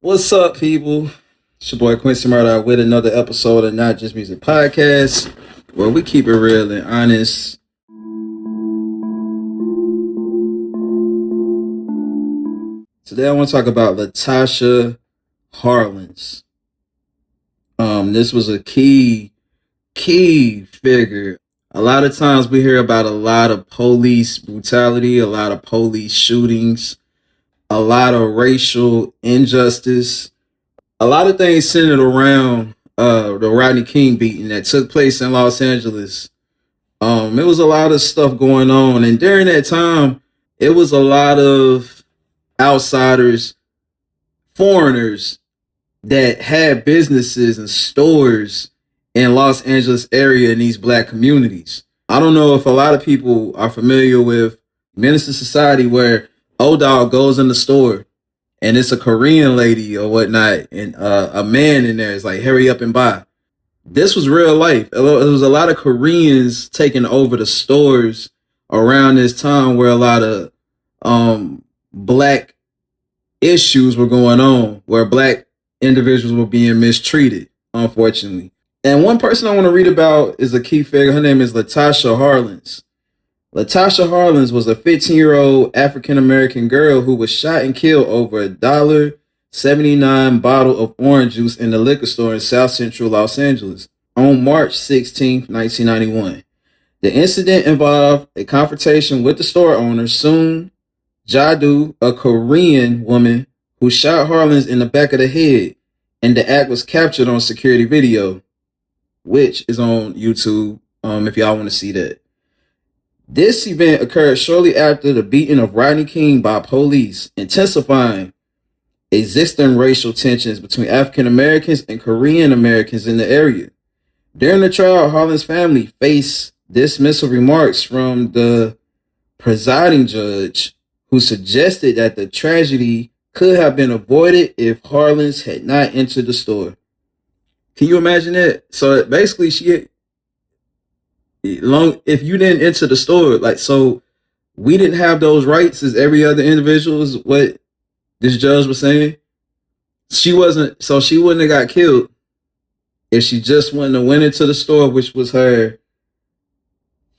What's up, people? It's your boy Quincy Murdoch with another episode of Not Just Music Podcast, where we keep it real and honest. Today, I want to talk about Latasha Harlins. This was a key figure. A lot of times, we hear about a lot of police brutality, a lot of police shootings, a lot of racial injustice. A lot of things centered around the Rodney King beating that took place in Los Angeles. It was a lot of stuff going on, and during that time, it was a lot of outsiders, foreigners that had businesses and stores in Los Angeles area in these black communities. I don't know if a lot of people are familiar with Menace II Society, where O-Dog goes in the store and it's a Korean lady or whatnot, and a man in there is like, hurry up and buy. This was real life. There was a lot of Koreans taking over the stores around this time where a lot of black issues were going on, where black individuals were being mistreated, unfortunately. And one person I want to read about is a key figure. Her name is Latasha Harlins. Latasha Harlins was a 15-year-old African-American girl who was shot and killed over a $1.79 bottle of orange juice in the liquor store in South Central Los Angeles on March 16, 1991. The incident involved a confrontation with the store owner, Soon Jadu, a Korean woman who shot Harlins in the back of the head, and the act was captured on security video, which is on YouTube, if y'all want to see that. This event occurred shortly after the beating of Rodney King by police, intensifying existing racial tensions between African Americans and Korean Americans in the area. During the trial, Harlan's family faced dismissive remarks from the presiding judge, who suggested that the tragedy could have been avoided if Harlins had not entered the store. Can you imagine that? So basically, if you didn't enter the store, so we didn't have those rights as every other individual, is what this judge was saying. She wouldn't have got killed if she just wouldn't have went into the store, which was her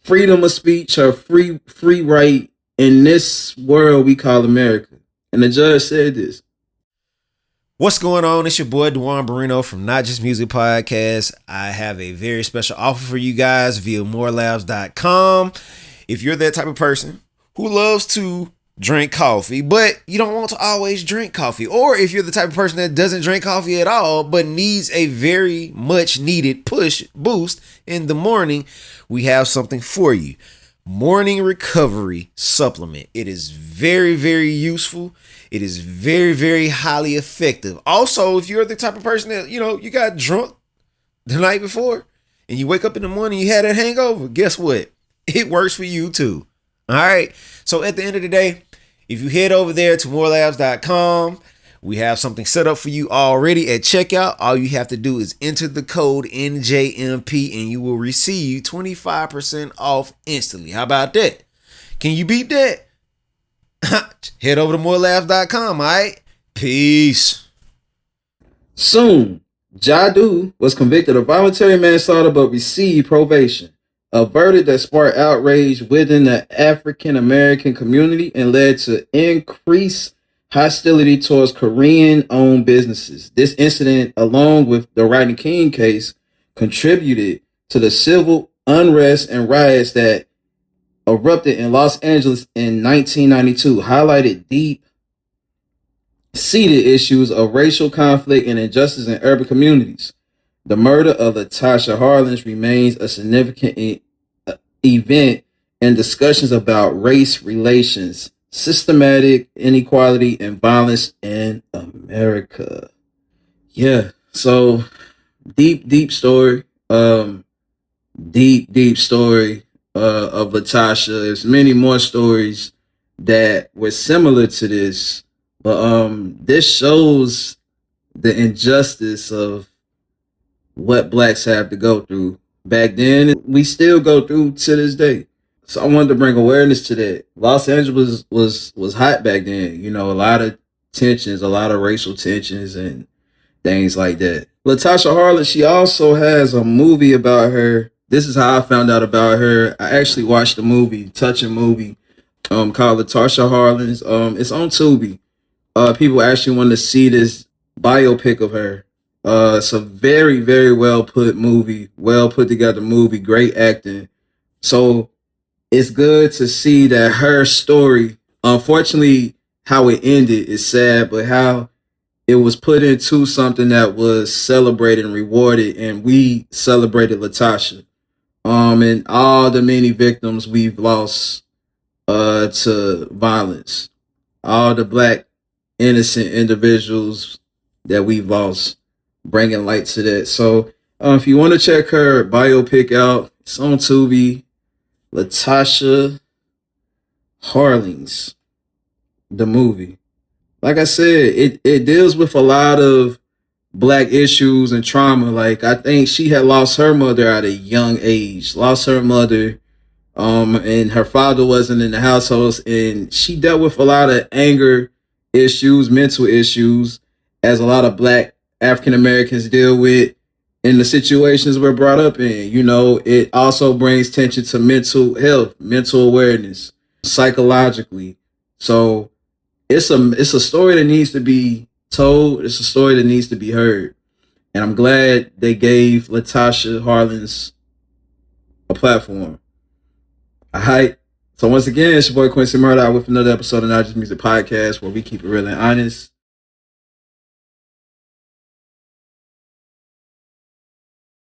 freedom of speech, her free right in this world we call America. And the judge said this. What's going on? It's your boy Duan Barino from Not Just Music Podcast. I have a very special offer for you guys via morelabs.com. If you're that type of person who loves to drink coffee, but you don't want to always drink coffee, or if you're the type of person that doesn't drink coffee at all, but needs a very much needed boost in the morning, we have something for you. Morning recovery supplement. It is very, very useful. It is very, very highly effective. Also, if you're the type of person that, you got drunk the night before and you wake up in the morning, you had a hangover, guess what? It works for you too. All right. So at the end of the day, if you head over there to morelabs.com, we have something set up for you already at checkout. All you have to do is enter the code NJMP and you will receive 25% off instantly. How about that? Can you beat that? Head over to morelabs.com, all right? Peace. Soon, Jadu was convicted of voluntary manslaughter but received probation, a verdict that sparked outrage within the African American community and led to increased hostility towards Korean-owned businesses. This incident, along with the Rodney King case, contributed to the civil unrest and riots that erupted in Los Angeles in 1992, highlighted deep-seated issues of racial conflict and injustice in urban communities. The murder of Latasha Harlins remains a significant event in discussions about race relations, systematic inequality, and violence in America. Yeah, so deep story. Deep story of Latasha. There's many more stories that were similar to this, but this shows the injustice of what blacks have to go through back then. We still go through to this day. So I wanted to bring awareness to that. Los Angeles was hot back then. A lot of tensions, a lot of racial tensions and things like that. Latasha Harlins, she also has a movie about her. This is how I found out about her. I actually watched a movie, touching movie, called Latasha Harlins. It's on Tubi. People actually want to see this biopic of her. It's a very, very well put movie, well put together movie, great acting. So it's good to see that her story, unfortunately, how it ended is sad, but how it was put into something that was celebrated and rewarded, and we celebrated Latasha. And all the many victims we've lost to violence, all the black innocent individuals that we've lost, bringing light to that. So if you want to check her biopic out, it's on Tubi. Latasha Harlins, the movie. Like I said, it deals with a lot of black issues and trauma. Like I think she had lost her mother at a young age, lost her mother, and her father wasn't in the household, and she dealt with a lot of anger issues, mental issues, as a lot of black African Americans deal with in the situations we're brought up in. You know, it also brings tension to mental health, mental awareness, psychologically. So it's a story that needs to be told. It's a story that needs to be heard. And I'm glad they gave Latasha Harlins a platform. All right. So once again, it's your boy Quincy Murdoch with another episode of Not Just Music Podcast, where we keep it real and honest.